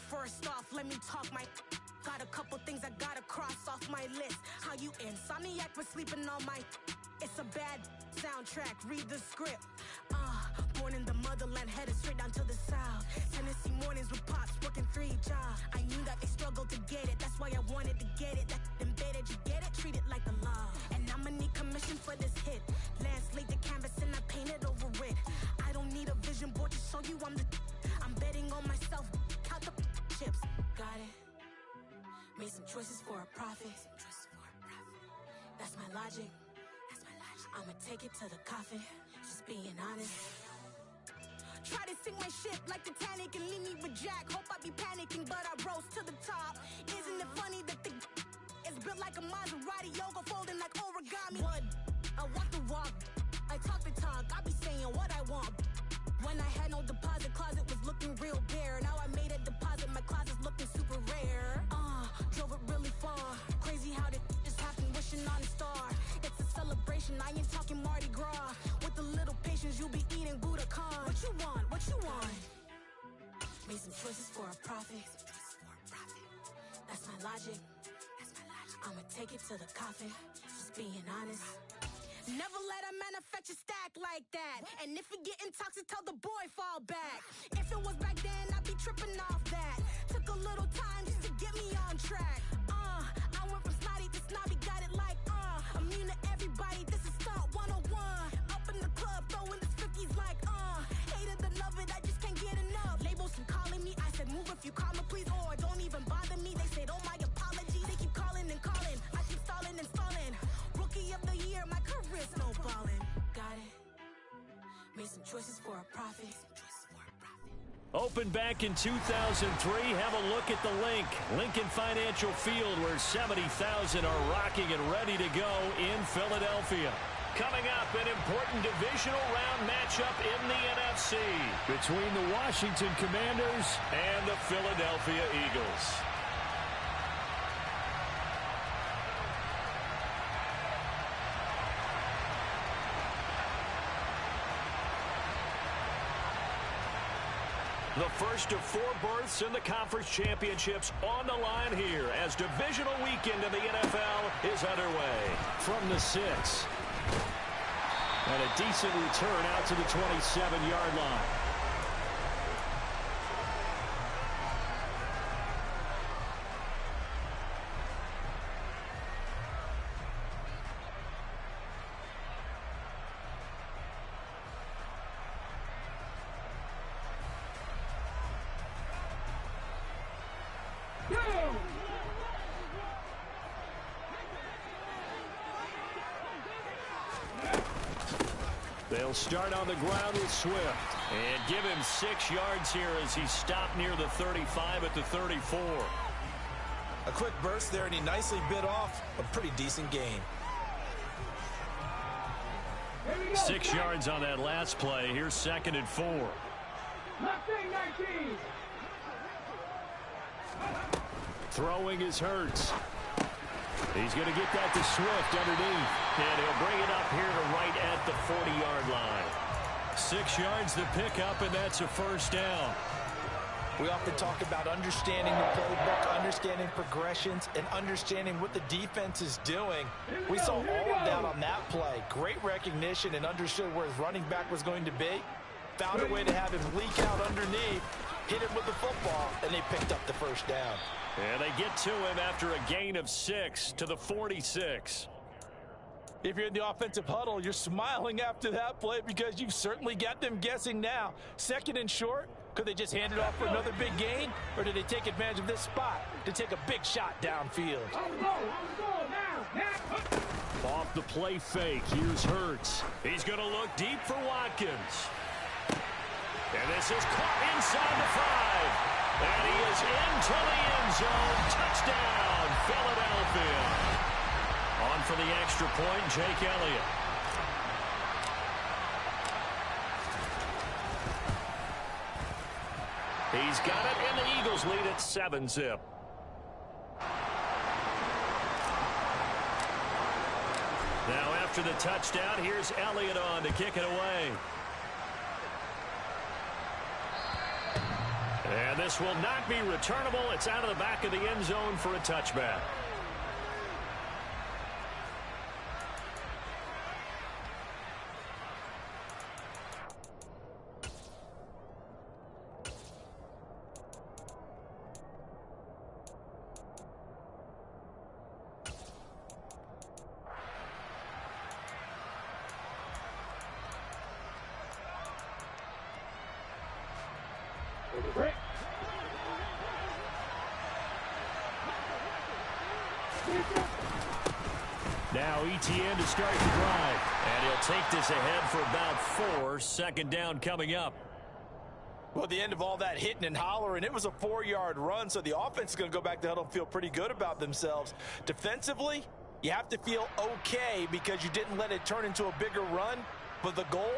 First off, let me talk my. Got a couple things I gotta cross off my list. How you insomniac for sleeping on my. It's a bad soundtrack, read the script. Born in the motherland, headed straight down to the south. Tennessee mornings with pops, working 3 jobs. I knew that they struggled to get it, that's why I wanted to get it. That embedded, you get it, treat it like the law. And I'ma need commission for this hit. Lance laid the canvas and I painted over it. I don't need a vision board to show you I'm betting on myself, count the chips. Got it. Made some choices for a profit. That's my logic. I'ma take it to the coffin, just being honest. Try to sink my ship like Titanic and leave me with Jack. Hope I be panicking, but I rose to the top. Isn't it funny that the is built like a Maserati, yoga folding like origami? What? I walk the walk, I talk the talk, I be saying what I want. When I had no deposit, closet was looking real bare. Now I made a deposit, my closet's looking super rare. Drove it really far. Crazy how this just happened, wishing on a star. It's a celebration, I ain't talking Mardi Gras. With a little patience, you'll be eating Budokan. What you want? What you want? Made some choices for a profit. That's my logic. I'ma take it to the coffin, just being honest. Never let a manufacture stack like that. And if it getting toxic, tell the boy fall back. If it was back then, I'd be tripping off that. Took a little time just to get me on track. I went from snotty to snobby, got it like immune to everybody, this is Stunt 101. Up in the club, throwing this 50s like hate it or love it, I just can't get enough. Labels from calling me, I said move if you call me please, or don't even bother me. They said oh my apologies, they keep calling and calling. I keep stalling and stalling. Rookie of the year, my career snowballing. Got it. Made some choices for a profit. Opened back in 2003. Have a look at the link. Lincoln Financial Field, where 70,000 are rocking and ready to go in Philadelphia. Coming up, an important divisional round matchup in the NFC between the Washington Commanders and the Philadelphia Eagles. The first of 4 berths in the conference championships on the line here as divisional weekend in the NFL is underway. From the 6. And a decent return out to the 27-yard line. They'll start on the ground with Swift. And give him 6 yards here as he stopped near the 35 at the 34. A quick burst there, and he nicely bit off a pretty decent gain. 6 yards on that last play. Here's 2nd and 4. Throwing is Hurts. He's going to get that to Swift underneath. And he'll bring it up here to right at the 40-yard line. 6 yards the pickup, and that's a first down. We often talk about understanding the playbook, understanding progressions, and understanding what the defense is doing. We saw all of that on that play. Great recognition and understood where his running back was going to be. Found a way to have him leak out underneath, hit him with the football, and they picked up the first down. And they get to him after a gain of 6 to the 46. If you're in the offensive huddle, you're smiling after that play because you've certainly got them guessing now. 2nd and short, could they just hand it off for another big gain? Or did they take advantage of this spot to take a big shot downfield? Off the play fake, here's Hurts. He's going to look deep for Watkins. And this is caught inside the 5. And he is into the end zone. Touchdown, Philadelphia. On for the extra point, Jake Elliott. He's got it, and the Eagles lead at 7-zip. Now after the touchdown, here's Elliott on to kick it away. And this will not be returnable. It's out of the back of the end zone for a touchback. Now ETN to start the drive. And he'll take this ahead for about 4. Second down coming up. Well, at the end of all that hitting and hollering, it was a 4-yard run, so the offense is going to go back to huddle and feel pretty good about themselves. Defensively, you have to feel okay because you didn't let it turn into a bigger run, but the goal,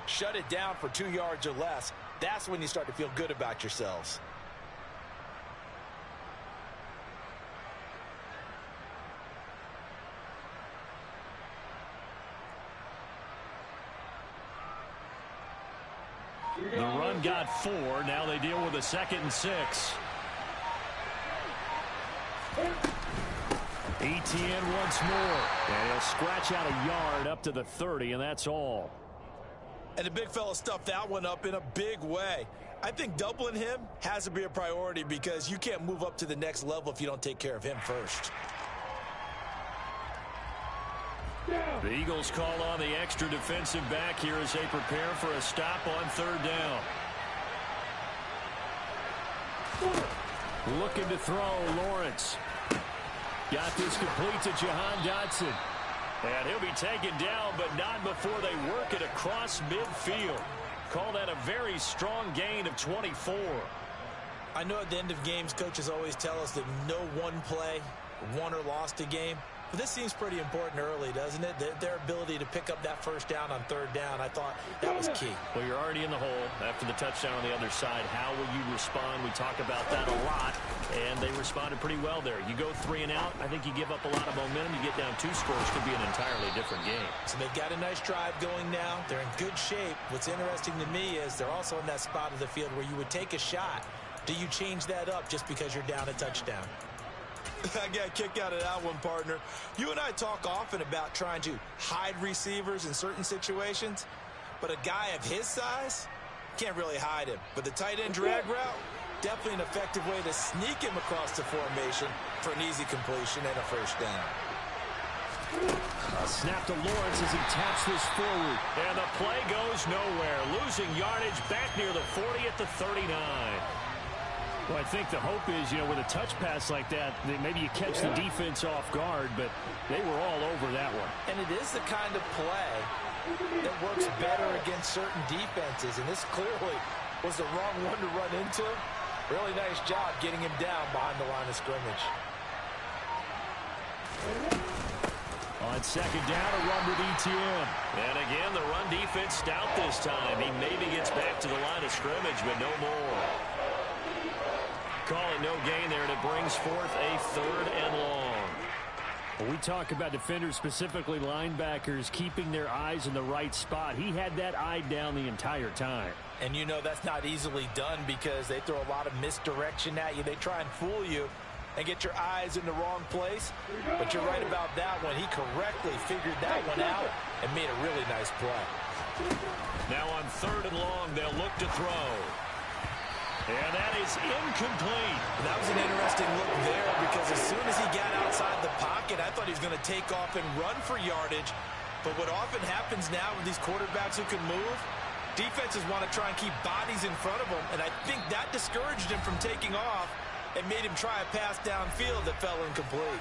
shut it down for 2 yards or less. That's when you start to feel good about yourselves. The run got 4. Now they deal with a 2nd and 6. ETN once more. And he'll scratch out a yard up to the 30, and that's all. And the big fella stuffed that one up in a big way. I think doubling him has to be a priority because you can't move up to the next level if you don't take care of him first. The Eagles call on the extra defensive back here as they prepare for a stop on 3rd down. Looking to throw, Lawrence. Got this complete to Jahan Dotson. And he'll be taken down, but not before they work it across midfield. Call that a very strong gain of 24. I know at the end of games, coaches always tell us that no one play won or lost a game. But this seems pretty important early, doesn't it? Their ability to pick up that first down on 3rd down, I thought that was key. Well, you're already in the hole after the touchdown on the other side. How will you respond? We talk about that a lot, and they responded pretty well there. You go 3 and out, I think you give up a lot of momentum. You get down 2 scores, could be an entirely different game. So they've got a nice drive going now. They're in good shape. What's interesting to me is they're also in that spot of the field where you would take a shot. Do you change that up just because you're down a touchdown? I got a kick out of that one, partner. You and I talk often about trying to hide receivers in certain situations, but a guy of his size can't really hide him. But the tight end drag route, definitely an effective way to sneak him across the formation for an easy completion and a first down. A snap to Lawrence as he taps this forward. And the play goes nowhere. Losing yardage back near the 40 at the 39. Well, I think the hope is, with a touch pass like that, maybe you catch the defense off guard, but they were all over that one. And it is the kind of play that works better against certain defenses, and this clearly was the wrong one to run into. Really nice job getting him down behind the line of scrimmage. On 2nd down, a run with ETN. And again, the run defense stout this time. He maybe gets back to the line of scrimmage, but no more. Call it no gain there, and it brings forth a 3rd and long. When we talk about defenders, specifically linebackers, keeping their eyes in the right spot. He had that eye down the entire time. And that's not easily done because they throw a lot of misdirection at you. They try and fool you and get your eyes in the wrong place. But you're right about that one. He correctly figured that one out and made a really nice play. Now on 3rd and long, they'll look to throw. And that is incomplete. And that was an interesting look there because as soon as he got outside the pocket, I thought he was going to take off and run for yardage. But what often happens now with these quarterbacks who can move, defenses want to try and keep bodies in front of them. And I think that discouraged him from taking off and made him try a pass downfield that fell incomplete.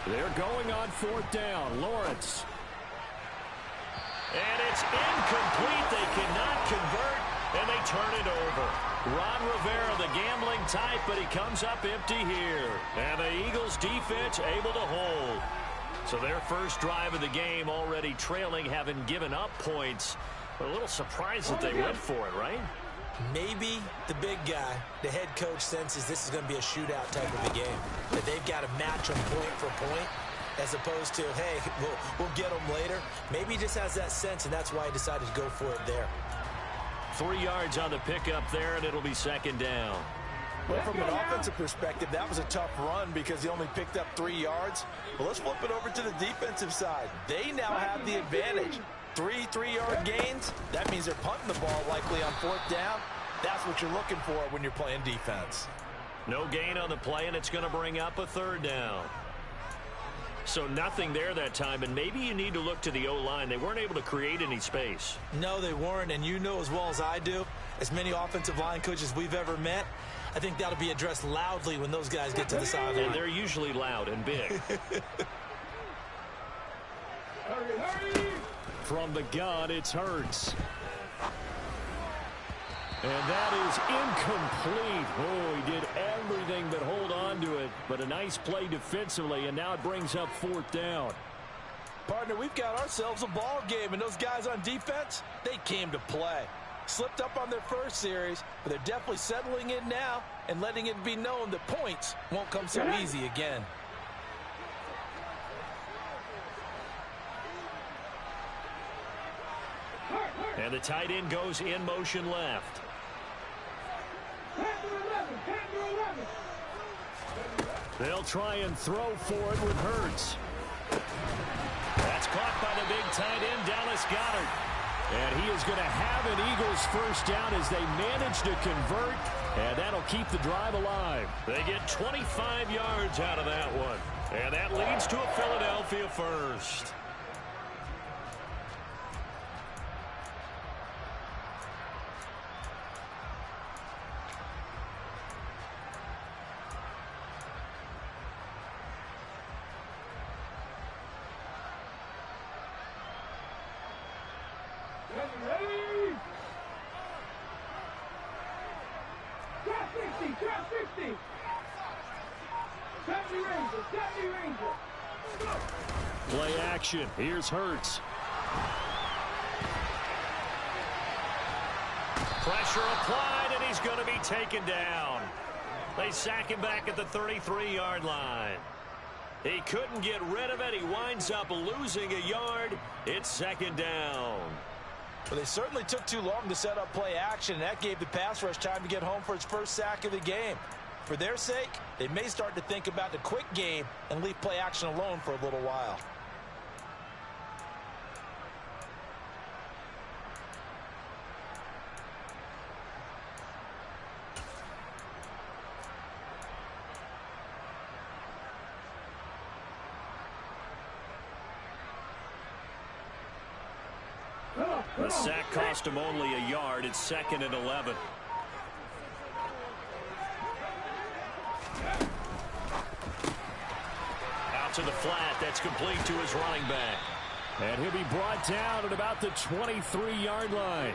They're going on 4th down. Lawrence. And it's incomplete. They cannot convert, and they turn it over. Ron Rivera, the gambling type, but he comes up empty here. And the Eagles defense able to hold. So their first drive of the game already trailing, having given up points. But a little surprised that they went for it, right? Maybe the big guy, the head coach, senses this is going to be a shootout type of a game. That they've got to match them point for point, as opposed to, hey, we'll get them later. Maybe he just has that sense, and that's why he decided to go for it there. 3 yards on the pickup there, and it'll be second down. Well, from an offensive perspective, that was a tough run because he only picked up 3 yards. Well, let's flip it over to the defensive side. They now have the advantage. 3 3-yard gains, that means they're punting the ball likely on 4th down. That's what you're looking for when you're playing defense. No gain on the play, and it's going to bring up a 3rd down. So nothing there that time, and maybe you need to look to the O-line. They weren't able to create any space. No, they weren't, and you know as well as I do, as many offensive line coaches we've ever met, I think that'll be addressed loudly when those guys get to the sideline. And they're usually loud and big. From the gun, it's Hurts. And that is incomplete. Oh, he did everything but hold on to it. But a nice play defensively, and now it brings up 4th down. Partner, we've got ourselves a ball game, and those guys on defense, they came to play. Slipped up on their first series, but they're definitely settling in now and letting it be known that points won't come so easy again. And the tight end goes in motion left. They'll try and throw for it with Hurts. That's caught by the big tight end, Dallas Goedert. And he is going to have an Eagles first down as they manage to convert, and that'll keep the drive alive. They get 25 yards out of that one. And that leads to a Philadelphia first. Play action. Here's Hurts. Pressure applied, and he's going to be taken down. They sack him back at the 33-yard line. He couldn't get rid of it. He winds up losing a yard. It's second down. Well, they certainly took too long to set up play action, and that gave the pass rush time to get home for its first sack of the game. For their sake, they may start to think about the quick game and leave play action alone for a little while. The sack cost him only a yard. It's 2nd and 11. Out to the flat. That's complete to his running back. And he'll be brought down at about the 23-yard line.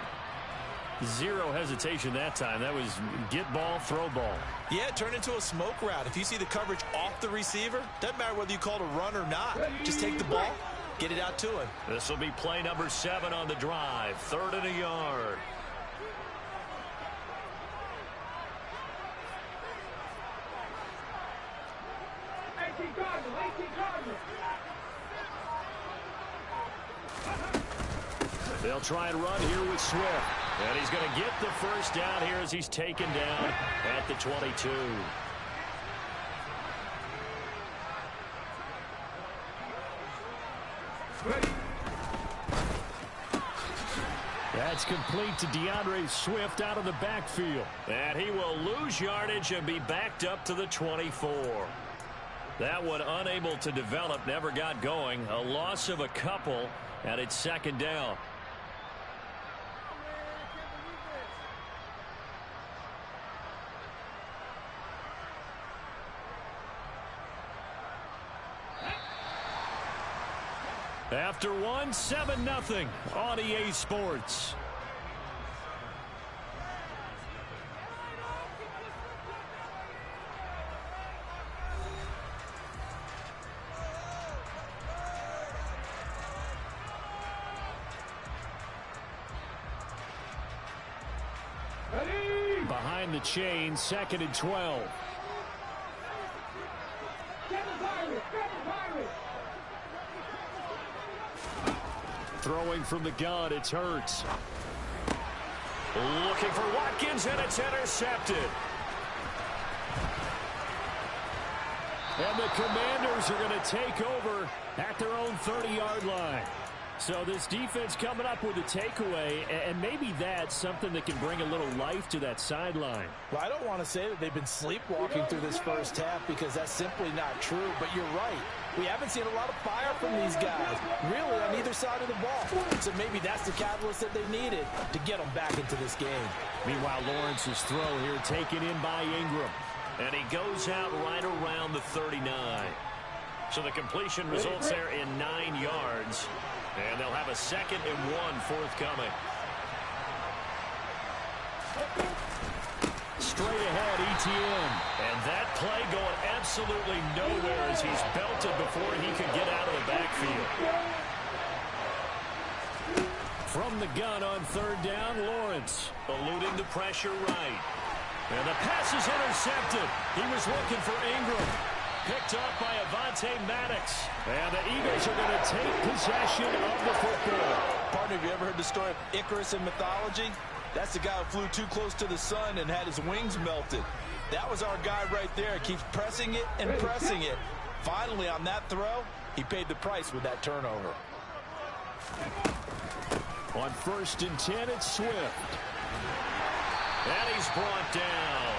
Zero hesitation that time. That was get ball, throw ball. Yeah, turn into a smoke route. If you see the coverage off the receiver, doesn't matter whether you call it a run or not. Just take the ball, get it out to him. This will be play number 7 on the drive. 3rd and a yard. They'll try and run here with Swift. And he's going to get the first down here as he's taken down at the 22. That's complete to DeAndre Swift out of the backfield. And he will lose yardage and be backed up to the 24. That one unable to develop, never got going. A loss of a couple, and it's second down. After one, 7-0 on EA Sports. behind the chain, 2nd and 12. Throwing from the gun, it's Hurts. Looking for Watkins, and it's intercepted. And the Commanders are going to take over at their own 30-yard line. So this defense coming up with a takeaway, and maybe that's something that can bring a little life to that sideline. Well, I don't want to say that they've been sleepwalking through this first half because that's simply not true, but you're right. We haven't seen a lot of fire from these guys, really, on either side of the ball. So maybe that's the catalyst that they needed to get them back into this game. Meanwhile, Lawrence's throw here taken in by Ingram. And he goes out right around the 39. So the completion results there in 9 yards. And they'll have a 2nd and 1 forthcoming. Straight ahead, Etienne. And that play going absolutely nowhere as he's belted before he could get out of the backfield. From the gun on 3rd down, Lawrence eluding the pressure right. And the pass is intercepted. He was looking for Ingram. Picked up by Avonte Maddox. And the Eagles are going to take possession of the football. Partner, have you ever heard the story of Icarus in mythology? That's the guy who flew too close to the sun and had his wings melted. That was our guy right there. Keeps pressing it and pressing it. Finally, on that throw, he paid the price with that turnover. On 1st and 10, it's Swift. And he's brought down.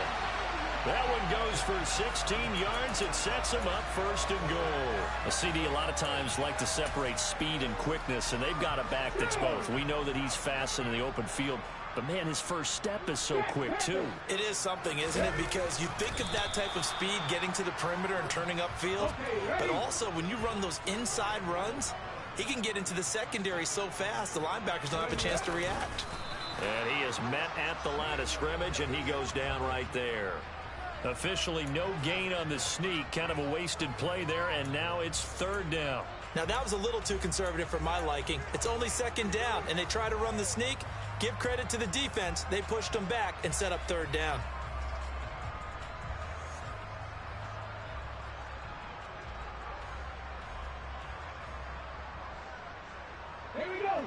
That one goes for 16 yards and sets him up 1st and goal. A CD a lot of times like to separate speed and quickness, and they've got a back that's both. We know that he's fast in the open field, but, man, his first step is so quick, too. It is something, isn't it? Because you think of that type of speed getting to the perimeter and turning upfield, but also when you run those inside runs, he can get into the secondary so fast the linebackers don't have a chance to react. And he is met at the line of scrimmage, and he goes down right there. Officially no gain on the sneak. Kind of a wasted play there, and now it's 3rd down. Now, that was a little too conservative for my liking. It's only 2nd down, and they try to run the sneak. Give credit to the defense. They pushed them back and set up 3rd down.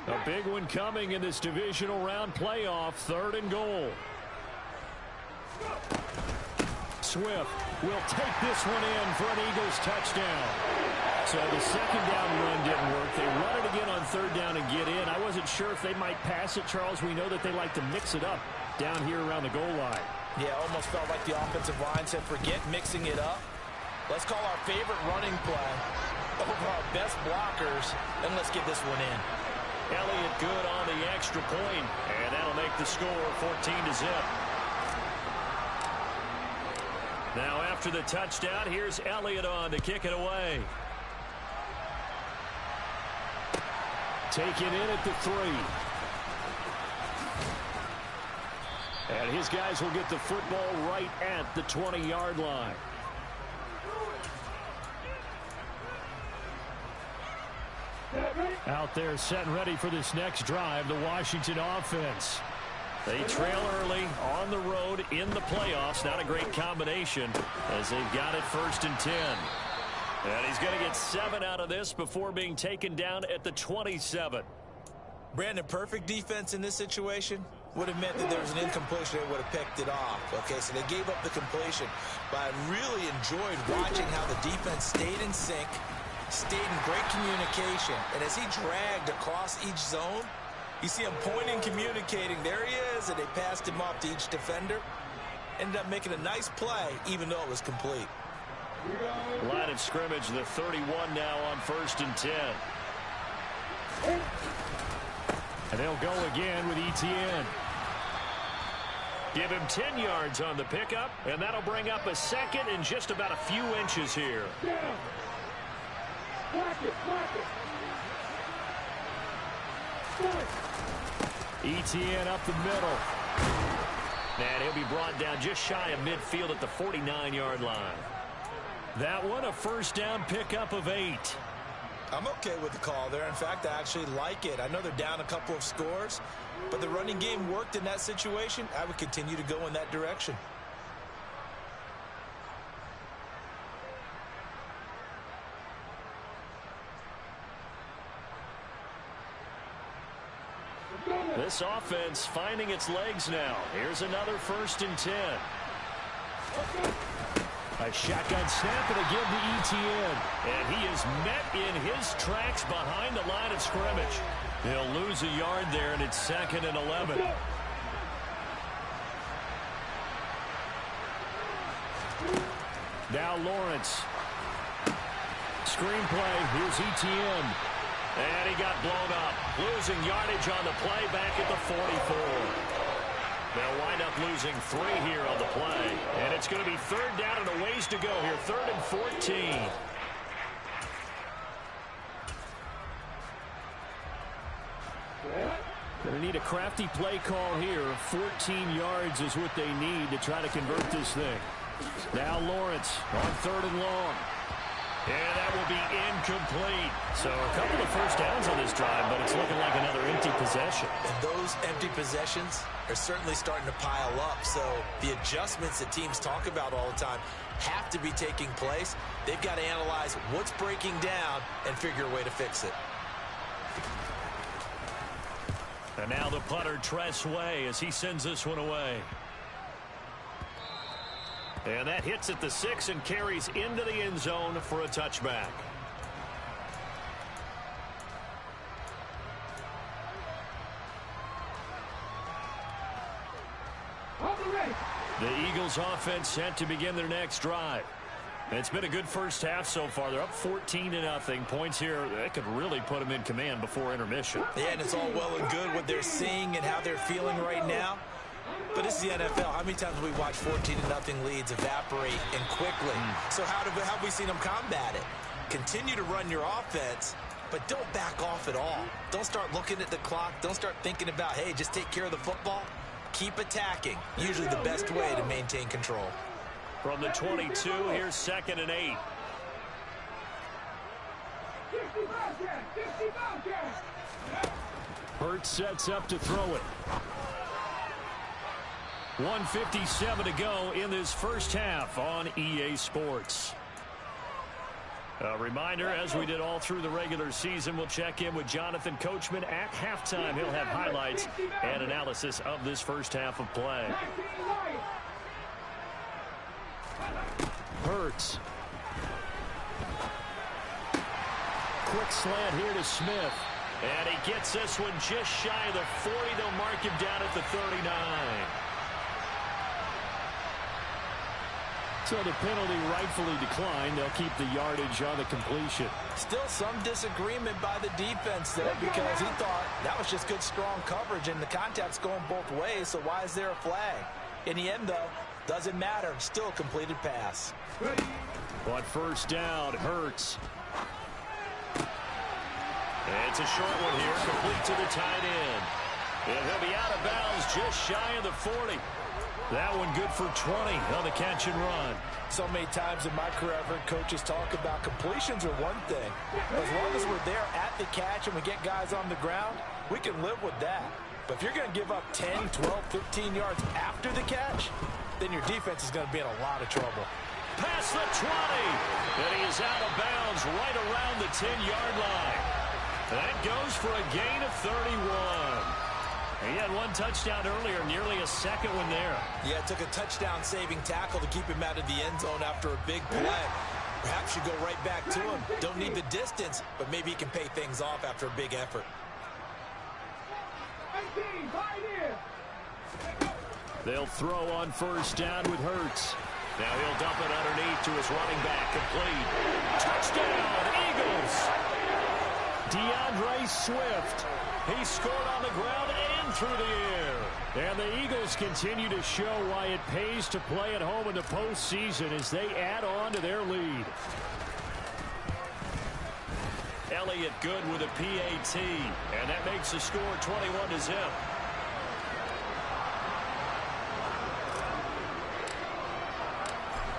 A big one coming in this divisional round playoff. 3rd and goal. Swift will take this one in for an Eagles touchdown. So the 2nd down run didn't work. They run it again on 3rd down and get in. I wasn't sure if they might pass it, Charles. We know that they like to mix it up down here around the goal line. Yeah, almost felt like the offensive line said, forget mixing it up. Let's call our favorite running play over our best blockers, and let's get this one in. Elliott good on the extra point, and that'll make the score 14-0. Now after the touchdown, here's Elliott on to kick it away. Taken in at the 3. And his guys will get the football right at the 20-yard line. Out there set and ready for this next drive, the Washington offense. They trail early on the road in the playoffs. Not a great combination as they've got it 1st and 10. And he's going to get 7 out of this before being taken down at the 27. Brandon, perfect defense in this situation would have meant that there was an incompletion. They would have picked it off. Okay, so they gave up the completion. But I really enjoyed watching how the defense stayed in sync, stayed in great communication. And as he dragged across each zone, you see him pointing, communicating. There he is, and they passed him off to each defender. Ended up making a nice play, even though it was complete. Line of scrimmage, the 31 now on 1st and 10. And they'll go again with Etienne. Give him 10 yards on the pickup, and that'll bring up a 2nd and just about a few inches here. Etienne up the middle. And he'll be brought down just shy of midfield at the 49-yard line. That one, a 1st down pickup of 8. I'm okay with the call there. In fact, I actually like it. I know they're down a couple of scores, but the running game worked in that situation. I would continue to go in that direction. This offense finding its legs now. Here's another 1st and 10. A shotgun snap and again to Etienne. And he is met in his tracks behind the line of scrimmage. He'll lose a yard there, and it's 2nd and 11. Now Lawrence. Screenplay. Here's Etienne. And he got blown up. Losing yardage on the play back at the 44. They'll wind up losing 3 here on the play. And it's going to be 3rd down and a ways to go here. 3rd and 14. Going to need a crafty play call here. 14 yards is what they need to try to convert this thing. Now Lawrence on 3rd and long. And that will be incomplete. So a couple of first downs on this drive, but it's looking like another empty possession. And those empty possessions are certainly starting to pile up. So the adjustments that teams talk about all the time have to be taking place. They've got to analyze what's breaking down and figure a way to fix it. And now the punter, Tress Way, as he sends this one away. And that hits at the 6 and carries into the end zone for a touchback. The Eagles offense set to begin their next drive. It's been a good first half so far. They're up 14-0. Points here, that could really put them in command before intermission. Yeah, and it's all well and good what they're seeing and how they're feeling right now. But this is the NFL. How many times have we watched 14-0 leads evaporate and quickly? So how have we seen them combat it? Continue to run your offense, but don't back off at all. Don't start looking at the clock. Don't start thinking about, hey, just take care of the football. Keep attacking. Usually the best way to maintain control. From the 22, here's 2nd and 8. Hurts sets up to throw it. 1:57 to go in this first half on EA Sports. A reminder, as we did all through the regular season, we'll check in with Jonathan Coachman at halftime. He'll have highlights and analysis of this first half of play. Hurts. Quick slant here to Smith. And he gets this one just shy of the 40. They'll mark him down at the 39. So the penalty rightfully declined. They'll keep the yardage on the completion. Still some disagreement by the defense there because he thought that was just good, strong coverage, and the contact's going both ways, so why is there a flag? In the end, though, doesn't matter. Still a completed pass. But first down, Hurts. It's a short one here, complete to the tight end. And he'll be out of bounds just shy of the 40. That one good for 20 on the catch and run. So many times in my career, I've heard coaches talk about completions are one thing. As long as we're there at the catch and we get guys on the ground, we can live with that. But if you're going to give up 10, 12, 15 yards after the catch, then your defense is going to be in a lot of trouble. Past the 20. And he is out of bounds right around the 10-yard line. That goes for a gain of 31. He had one touchdown earlier, nearly a second one there. Yeah, it took a touchdown-saving tackle to keep him out of the end zone after a big play. Perhaps you go right back to him. Don't need the distance, but maybe he can pay things off after a big effort. They'll throw on first down with Hurts. Now he'll dump it underneath to his running back. Complete. Touchdown, Eagles! DeAndre Swift. He scored on the ground and through the air. And the Eagles continue to show why it pays to play at home in the postseason as they add on to their lead. Elliott good with a PAT. And that makes the score 21-0.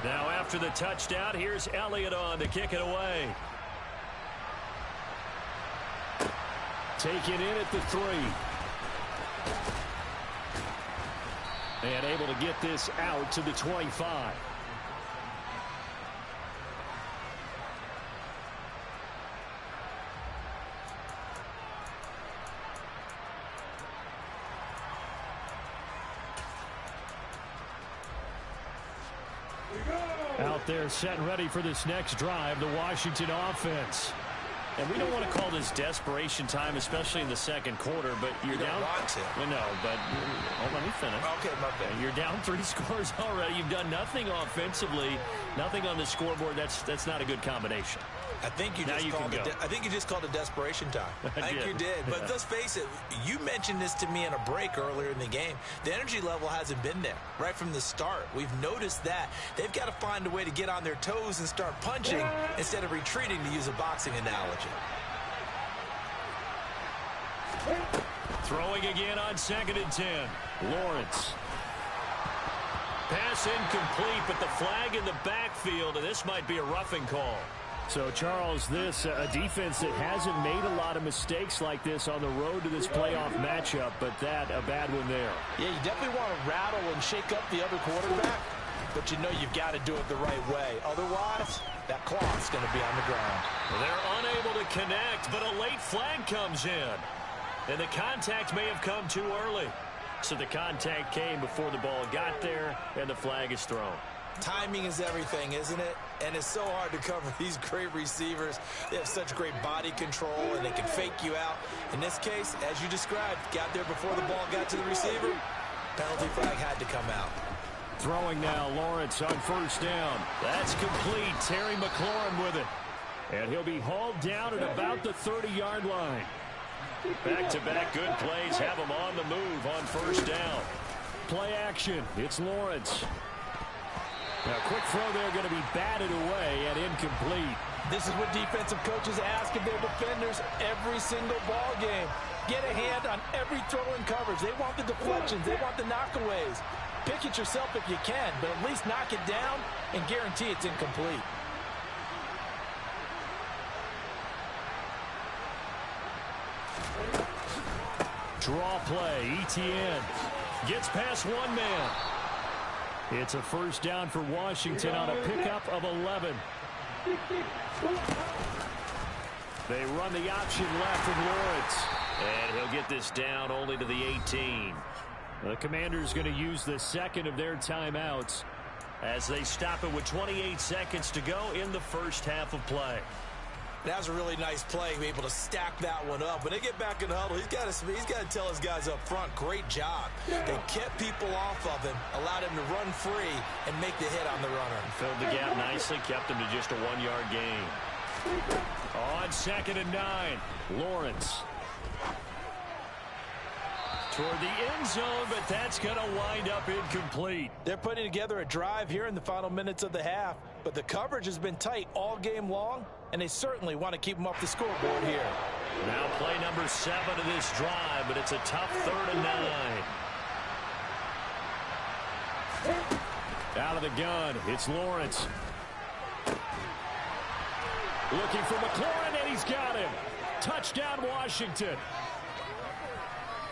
Now after the touchdown, here's Elliott on to kick it away. Taken in at the 3. And able to get this out to the 25. Out there set and ready for this next drive, the Washington offense. And we don't want to call this desperation time, especially in the second quarter, but you're down. Want to. Well, no, but let me finish. Okay, my bad. You're down 3 scores already. You've done nothing offensively, nothing on the scoreboard. That's not a good combination. I think you just called it desperation time. I think you did. But let's face it, you mentioned this to me in a break earlier in the game. The energy level hasn't been there right from the start. We've noticed that. They've got to find a way to get on their toes and start punching instead of retreating, to use a boxing analogy. Throwing again on 2nd and 10. Lawrence. Pass incomplete, but the flag in the backfield, and this might be a roughing call. So, Charles, this a defense that hasn't made a lot of mistakes like this on the road to this playoff matchup, but that a bad one there. Yeah, you definitely want to rattle and shake up the other quarterback, but you know you've got to do it the right way. Otherwise, that clock's going to be on the ground. They're unable to connect, but a late flag comes in. And the contact may have come too early. So the contact came before the ball got there, and the flag is thrown. Timing is everything, isn't it? And it's so hard to cover these great receivers. They have such great body control, and they can fake you out. In this case, as you described, got there before the ball got to the receiver. Penalty flag had to come out. Throwing now, Lawrence on 1st down. That's complete. Terry McLaurin with it. And he'll be hauled down at about the 30-yard line. Back-to-back good plays have him on the move on 1st down. Play action. It's Lawrence. Now, quick throw there going to be batted away and incomplete. This is what defensive coaches ask of their defenders every single ball game. Get a hand on every throw in coverage. They want the deflections. They want the knockaways. Pick it yourself if you can, but at least knock it down and guarantee it's incomplete. Draw play. Etienne gets past one man. It's a 1st down for Washington on a pickup of 11. They run the option left with Lawrence. And he'll get this down only to the 18. The Commanders going to use the 2nd of their timeouts as they stop it with 28 seconds to go in the 1st half of play. That was a really nice play, be able to stack that one up. When they get back in the huddle, he's got to tell his guys up front, great job. They kept people off of him, allowed him to run free, and make the hit on the runner. Filled the gap nicely, kept him to just a 1-yard gain. On 2nd and 9, Lawrence. Toward the end zone, but that's going to wind up incomplete. They're putting together a drive here in the final minutes of the half, but the coverage has been tight all game long, and they certainly want to keep them off the scoreboard here. Now play number 7 of this drive, but it's a tough 3rd and 9. Out of the gun, it's Lawrence. Looking for McLaurin, and he's got him. Touchdown, Washington.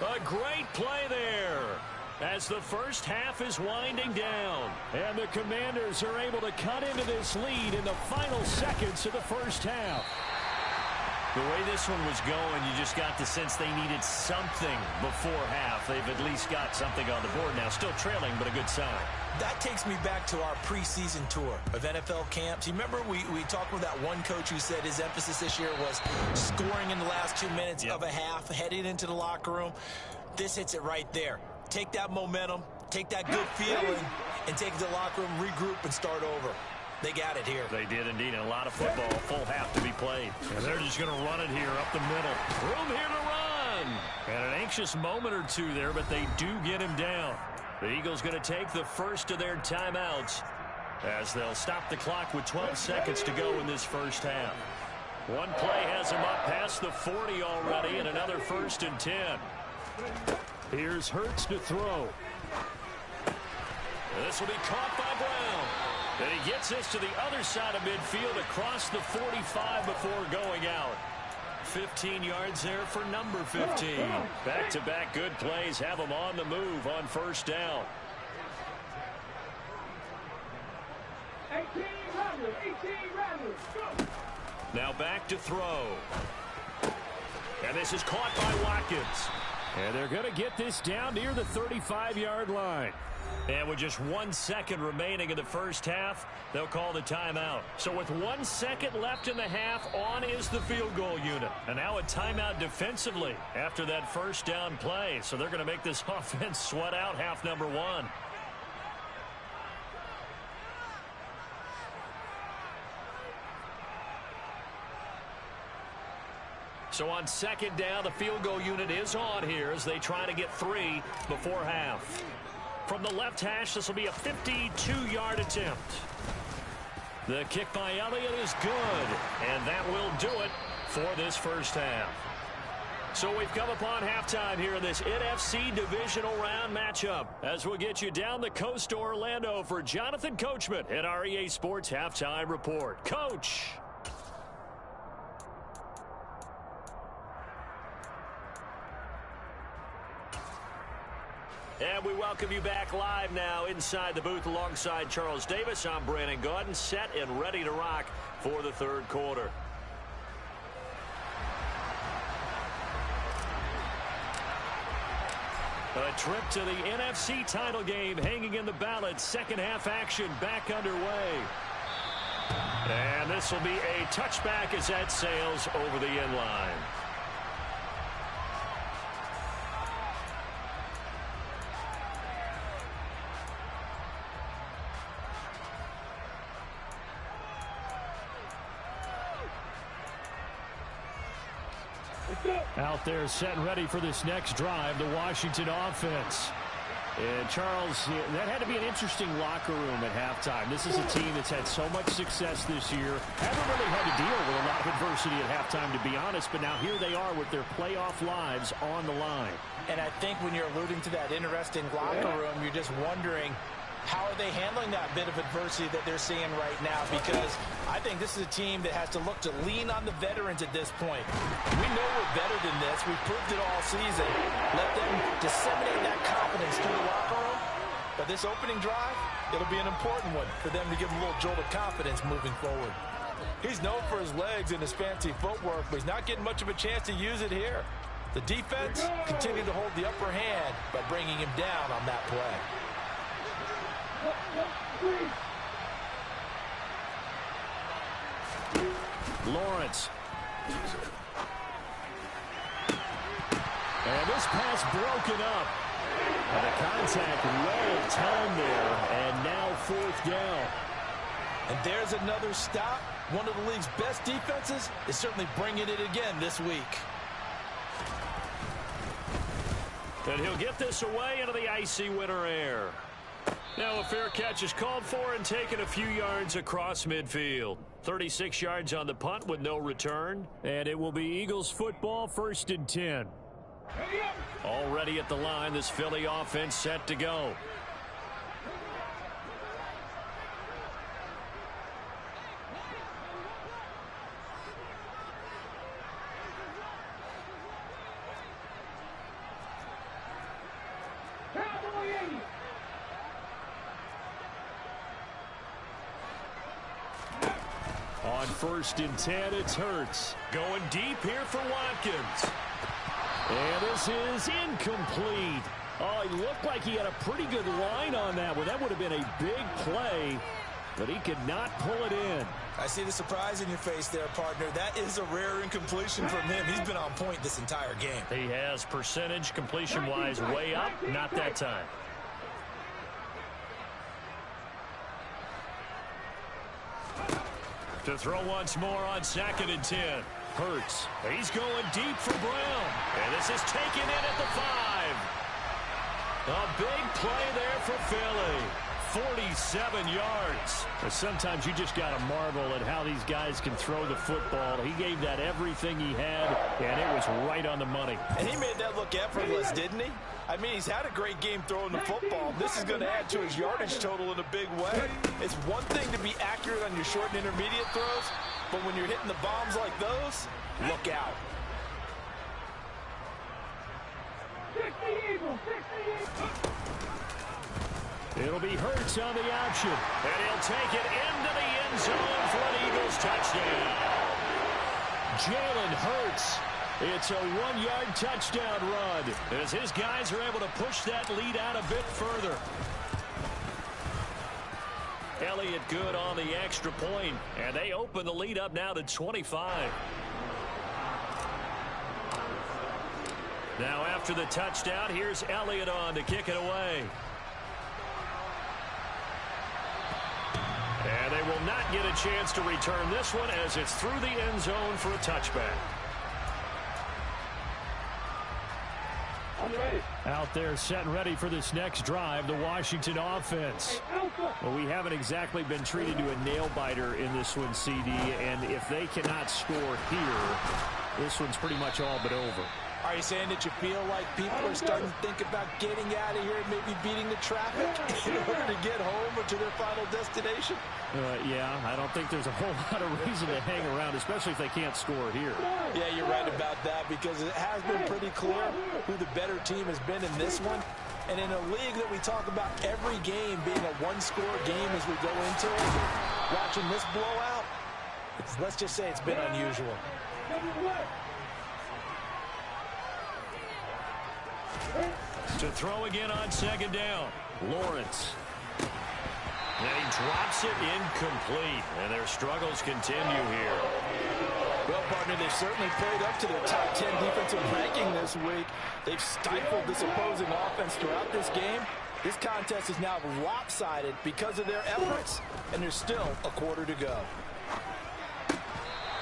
A great play there as the 1st half is winding down. And the Commanders are able to cut into this lead in the final seconds of the 1st half. The way this one was going, you just got the sense they needed something before half. They've at least got something on the board now. Still trailing, but a good sign. That takes me back to our preseason tour of NFL camps. You remember we talked with that one coach who said his emphasis this year was scoring in the last 2 minutes of a half, heading into the locker room. This hits it right there. Take that momentum, take that good feeling, and take it to the locker room, regroup, and start over. They got it here. They did indeed. And a lot of football, full half to be played. And they're just going to run it here up the middle. Room here to run. And an anxious moment or two there, but they do get him down. The Eagles going to take the 1st of their timeouts as they'll stop the clock with 12 seconds to go in this 1st half. One play has him up past the 40 already, and another 1st and 10. Here's Hurts to throw. This will be caught by Brown. And he gets this to the other side of midfield across the 45 before going out. 15 yards there for number 15. Back-to-back good plays have them on the move on first down. 18 Rebels, go! Now back to throw. And this is caught by Watkins. And they're going to get this down near the 35-yard line. And with just 1 second remaining in the first half, they'll call the timeout. So with 1 second left in the half, on is the field goal unit. And now a timeout defensively after that first down play. So they're going to make this offense sweat out half number one. So on second down, the field goal unit is on here as they try to get 3 before half. From the left hash, this will be a 52-yard attempt. The kick by Elliott is good, and that will do it for this first half. So we've come upon halftime here in this NFC Divisional Round matchup as we'll get you down the coast to Orlando for Jonathan Coachman at our EA Sports Halftime Report. Coach! And we welcome you back live now inside the booth alongside Charles Davis. I'm Brandon Gaudin, set and ready to rock for the third quarter. A trip to the NFC title game hanging in the balance. Second half action back underway. And this will be a touchback as that sails over the end line. Out there set and ready for this next drive, the Washington offense. And Charles, that had to be an interesting locker room at halftime. This is a team that's had so much success this year. Haven't really had to deal with a lot of adversity at halftime, to be honest, but now here they are with their playoff lives on the line. And I think when you're alluding to that interesting locker room, you're just wondering, how are they handling that bit of adversity that they're seeing right now? Because I think this is a team that has to look to lean on the veterans at this point. We know we're better than this. We've proved it all season. Let them disseminate that confidence through the locker room. But this opening drive, it'll be an important one for them to give them a little jolt of confidence moving forward. He's known for his legs and his fancy footwork, but he's not getting much of a chance to use it here. The defense continued to hold the upper hand by bringing him down on that play. Lawrence. And this pass broken up. And the contact well timed there. And now fourth down. And there's another stop. One of the league's best defenses is certainly bringing it again this week. And he'll get this away into the icy winter air. Now a fair catch is called for and taken a few yards across midfield. 36 yards on the punt with no return. And it will be Eagles football, 1st and 10. Already at the line, this Philly offense set to go. On 1st and 10, it's Hurts. Going deep here for Watkins. And this is incomplete. Oh, he looked like he had a pretty good line on that one. That would have been a big play, but he could not pull it in. I see the surprise in your face there, partner. That is a rare incompletion from him. He's been on point this entire game. He has percentage completion-wise way up. Not that time. To throw once more on 2nd and 10. Hurts. He's going deep for Brown. And this is taken in at the 5. A big play there for Philly. 47 yards. Sometimes you just got to marvel at how these guys can throw the football. He gave that everything he had, and it was right on the money. And he made that look effortless, didn't he? I mean, he's had a great game throwing the football. This is going to add to his yardage total in a big way. It's one thing to be accurate on your short and intermediate throws, but when you're hitting the bombs like those, look out. It'll be Hurts on the option. And he'll take it into the end zone for an Eagles touchdown. Jalen Hurts. It's a 1-yard touchdown run as his guys are able to push that lead out a bit further. Elliott good on the extra point, and they open the lead up now to 25. Now after the touchdown, here's Elliott on to kick it away. And they will not get a chance to return this one as it's through the end zone for a touchback. Out there set and ready for this next drive, the Washington offense. Well, we haven't exactly been treated to a nail-biter in this one, CD, and if they cannot score here, this one's pretty much all but over. Are you saying that you feel like people are starting to think about getting out of here and maybe beating the traffic in order to get home or to their final destination? Yeah, I don't think there's a whole lot of reason to hang around, especially if they can't score here. Yeah, you're right about that because it has been pretty clear who the better team has been in this one. And in a league that we talk about every game being a one-score game as we go into it, watching this blowout, let's just say it's been unusual. To throw again on second down. Lawrence. And he drops it incomplete. And their struggles continue here. Well, partner, they've certainly played up to their top 10 defensive ranking this week. They've stifled this opposing offense throughout this game. This contest is now lopsided because of their efforts, and there's still a quarter to go.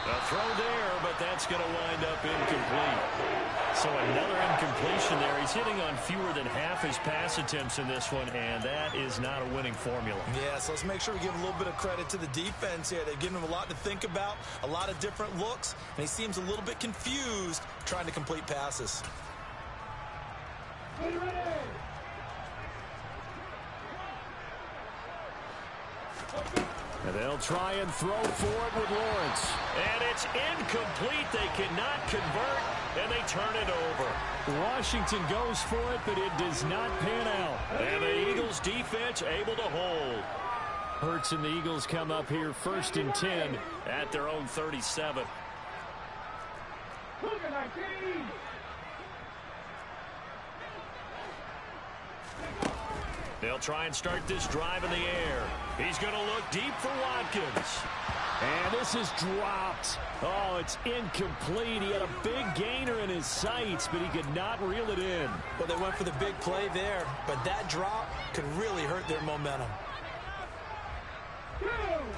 A throw there, but that's going to wind up incomplete. So another incompletion there. He's hitting on fewer than half his pass attempts in this one, and that is not a winning formula. Yeah, so let's make sure we give a little bit of credit to the defense here. They've given him a lot to think about, a lot of different looks, and he seems a little bit confused trying to complete passes. And they'll try and throw for it with Lawrence. And it's incomplete. They cannot convert, and they turn it over. Washington goes for it, but it does not pan out. And the Eagles defense able to hold. Hurts and the Eagles come up here 1st and 10 at their own 37. They'll try and start this drive in the air. He's going to look deep for Watkins. And this is dropped. Oh, it's incomplete. He had a big gainer in his sights, but he could not reel it in. Well, they went for the big play there, but that drop could really hurt their momentum.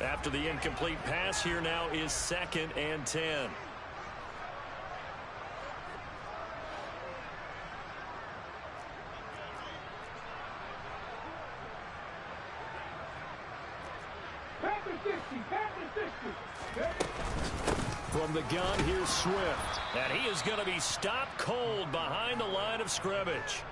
After the incomplete pass, here now is 2nd and 10. From the gun, here's Swift. And he is going to be stopped cold behind the line of scrimmage.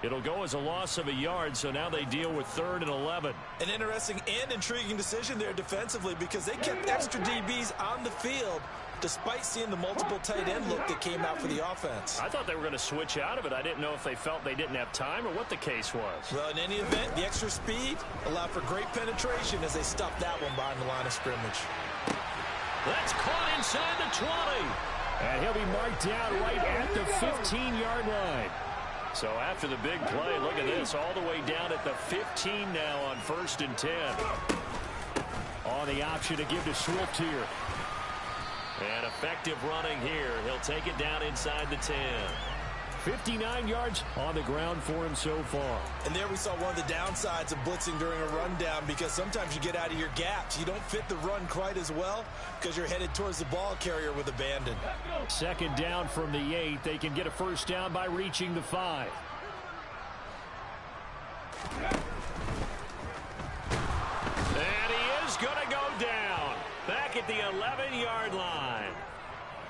It'll go as a loss of a yard, so now they deal with 3rd and 11. An interesting and intriguing decision there defensively because they kept extra DBs on the field despite seeing the multiple tight end look that came out for the offense. I thought they were going to switch out of it. I didn't know if they felt they didn't have time or what the case was. Well, in any event, the extra speed allowed for great penetration as they stopped that one behind the line of scrimmage. That's caught inside the 20. And he'll be marked down right at the 15-yard line. So after the big play, look at this, all the way down at the 15 now on 1st and 10. On the option to give to Swift here. And effective running here. He'll take it down inside the 10. 59 yards on the ground for him so far. And there we saw one of the downsides of blitzing during a rundown because sometimes you get out of your gaps. You don't fit the run quite as well because you're headed towards the ball carrier with abandon. 2nd down from the 8. They can get a 1st down by reaching the 5. And he is going to go down back at the 11-yard line.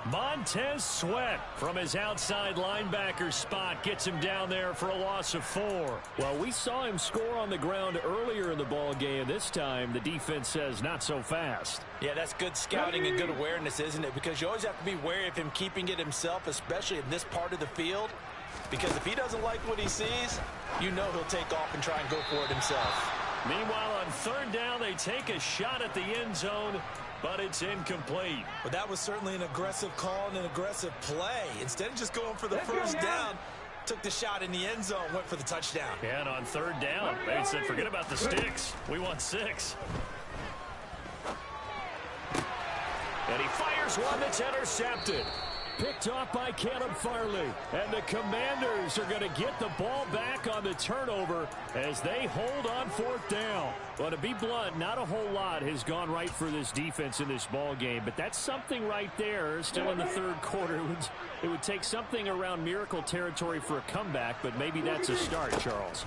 Montez Sweat from his outside linebacker spot gets him down there for a loss of 4. Well, we saw him score on the ground earlier in the ball game. This time, the defense says not so fast. Yeah, that's good scouting and good awareness, isn't it? Because you always have to be wary of him keeping it himself, especially in this part of the field. Because if he doesn't like what he sees, you know he'll take off and try and go for it himself. Meanwhile, on third down, they take a shot at the end zone, but it's incomplete. But that was certainly an aggressive call and an aggressive play. Instead of just going for the first down, took the shot in the end zone, went for the touchdown. And on third down, they said, forget about the sticks. We want 6. And he fires one that's intercepted. Picked off by Caleb Farley. And the Commanders are going to get the ball back on the turnover as they hold on fourth down. Well, to be blunt, not a whole lot has gone right for this defense in this ball game, but that's something right there. Still in the third quarter. It would take something around miracle territory for a comeback, but maybe that's a start, Charles.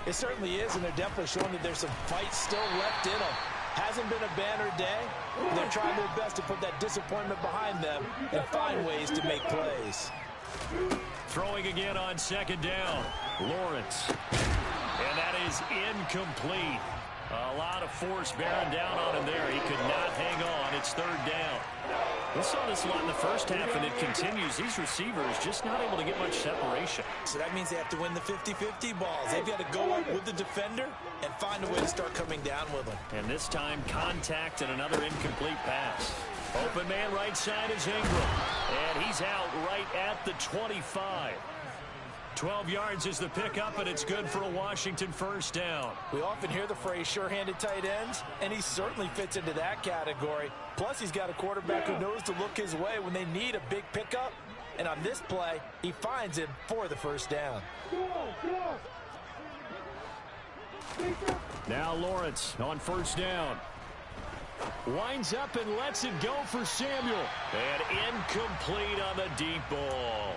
It certainly is, and they're definitely showing that there's some fight still left in them. Hasn't been a banner day. They're trying their best to put that disappointment behind them and find ways to make plays. Throwing again on second down. Lawrence. And that is incomplete. A lot of force bearing down on him there. He could not hang on. It's third down. We saw this a lot in the first half, and it continues. These receivers just not able to get much separation. So that means they have to win the 50-50 balls. They've got to go up with the defender and find a way to start coming down with them. And this time, contact and another incomplete pass. Open man right side is Ingram. And he's out right at the 25. 12 yards is the pickup, and it's good for a Washington first down. We often hear the phrase sure-handed tight ends, and he certainly fits into that category. Plus, he's got a quarterback who knows to look his way when they need a big pickup. And on this play, he finds him for the first down. Now Lawrence on first down. Winds up and lets it go for Samuel. And incomplete on the deep ball.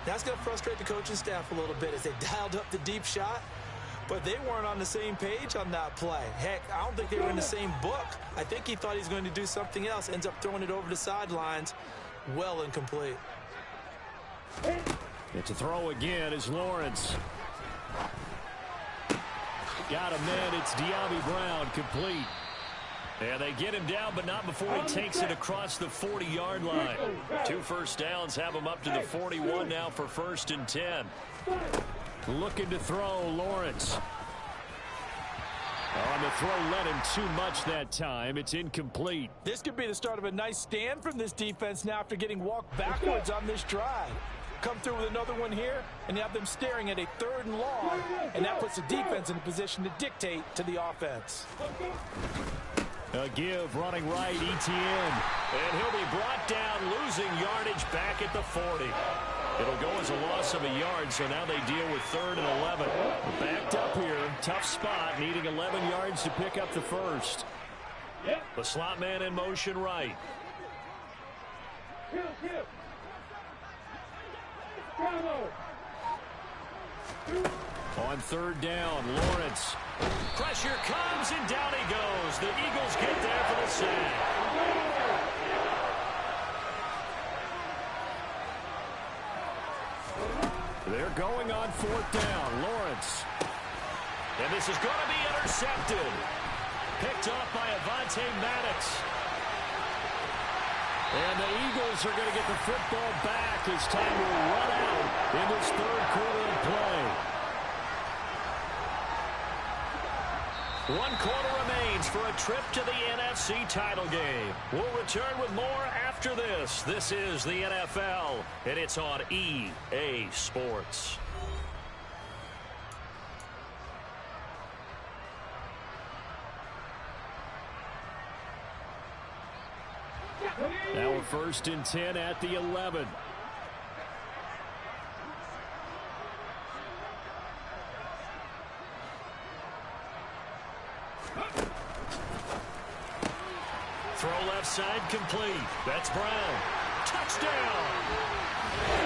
That's going to frustrate the coaching staff a little bit as they dialed up the deep shot, but they weren't on the same page on that play. Heck, I don't think they were in the same book. I think he thought he was going to do something else, ends up throwing it over the sidelines. Well incomplete. And to throw again is Lawrence. Got a man, it's Diaby Brown, complete. And they get him down, but not before he takes it across the 40-yard line. 2 first downs have him up to the 41 now for first and 10. Looking to throw, Lawrence. On the throw, let him too much that time. It's incomplete. This could be the start of a nice stand from this defense now after getting walked backwards on this drive. Come through with another one here, and you have them staring at a 3rd and long, and that puts the defense in a position to dictate to the offense. A give running right, Etienne. And he'll be brought down, losing yardage back at the 40. It'll go as a loss of a yard, so now they deal with 3rd and 11. Backed up here, tough spot, needing 11 yards to pick up the first. The slot man in motion right. On 3rd down, Lawrence. Pressure comes, and down he goes. The Eagles get there for the sack. They're going on 4th down. Lawrence. And this is going to be intercepted. Picked off by Avonte Maddox. And the Eagles are going to get the football back as time will run out in this 3rd quarter of play. 1 quarter remains for a trip to the NFC title game. We'll return with more after this. This is the NFL, and it's on EA Sports. Now we're first and 10 at the 11. Throw left side complete. That's Brown. Touchdown.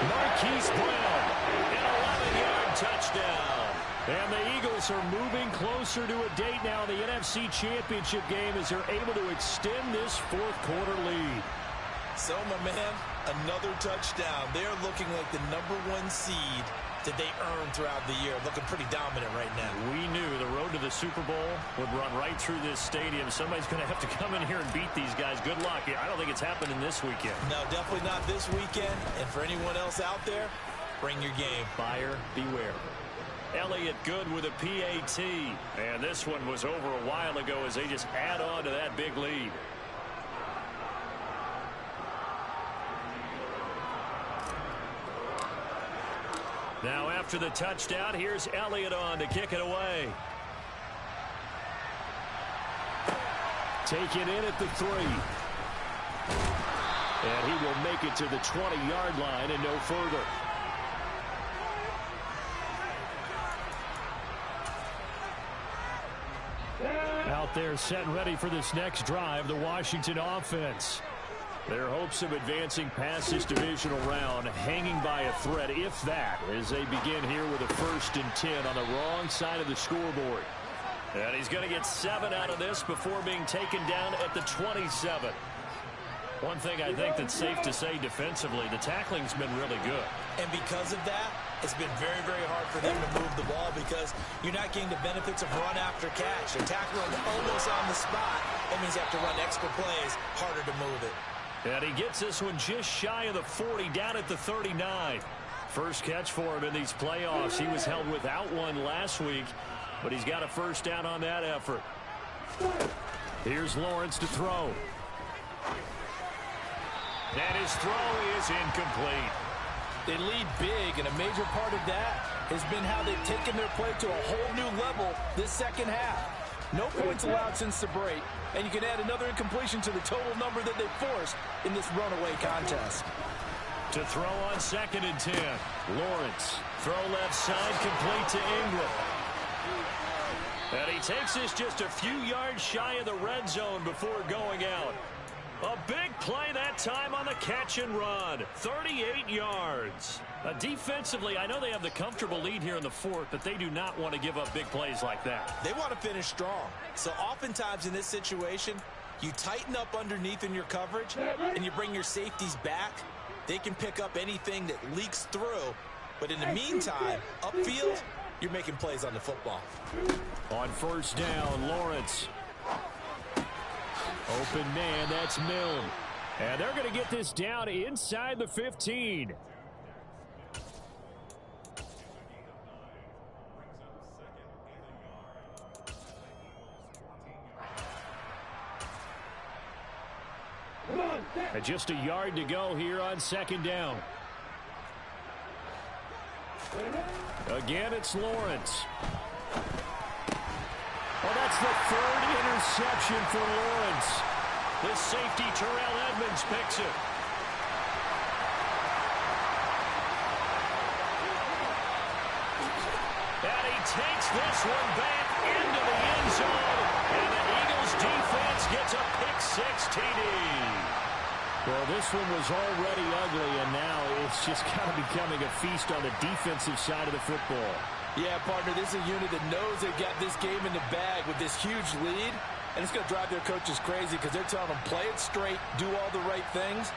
Marquise Brown. An 11-yard touchdown. And the Eagles are moving closer to a date now in the NFC Championship game as they're able to extend this 4th quarter lead. So, my man, another touchdown. They're looking like the #1 seed that they earned throughout the year. Looking pretty dominant right now. We knew the road to the Super Bowl would run right through this stadium. Somebody's going to have to come in here and beat these guys. Good luck. I don't think it's happening this weekend. No, definitely not this weekend. And for anyone else out there, bring your game. Buyer beware. Elliott good with a PAT. And this one was over a while ago as they just add on to that big lead. Now after the touchdown, here's Elliott on to kick it away. Take it in at the 3. And he will make it to the 20-yard line and no further. Out there set and ready for this next drive, the Washington offense. Their hopes of advancing past this divisional round hanging by a thread, if that, as they begin here with a 1st and 10 on the wrong side of the scoreboard. And he's going to get 7 out of this before being taken down at the 27. One thing I think that's safe to say defensively, the tackling's been really good. And because of that, it's been very, very hard for them to move the ball because you're not getting the benefits of run after catch. They're tackling almost on the spot. That means you have to run extra plays, harder to move it. And he gets this one just shy of the 40, down at the 39. First catch for him in these playoffs. He was held without one last week, but he's got a first down on that effort. Here's Lawrence to throw. And his throw is incomplete. They lead big, and a major part of that has been how they've taken their play to a whole new level this second half. No points allowed since the break, and you can add another incompletion to the total number that they forced in this runaway contest. To throw on 2nd and 10. Lawrence, throw left side, complete to Ingram. And he takes this just a few yards shy of the red zone before going out. A big play that time on the catch and run. 38 yards. Defensively, I know they have the comfortable lead here in the 4th, but they do not want to give up big plays like that. They want to finish strong. So oftentimes in this situation, you tighten up underneath in your coverage, and you bring your safeties back. They can pick up anything that leaks through. But in the meantime, upfield, you're making plays on the football. On 1st down, Lawrence. Open man, that's Milne. And they're going to get this down inside the 15. And just a yard to go here on 2nd down. Again, it's Lawrence. Well, that's the 3rd interception for Lawrence. The safety, Terrell Edmonds, picks it. And he takes this one back into the end zone. And the Eagles defense gets a pick-6 TD. Well, this one was already ugly, and now it's just kind of becoming a feast on the defensive side of the football. Yeah, partner, this is a unit that knows they've got this game in the bag with this huge lead, and it's going to drive their coaches crazy because they're telling them play it straight, do all the right things.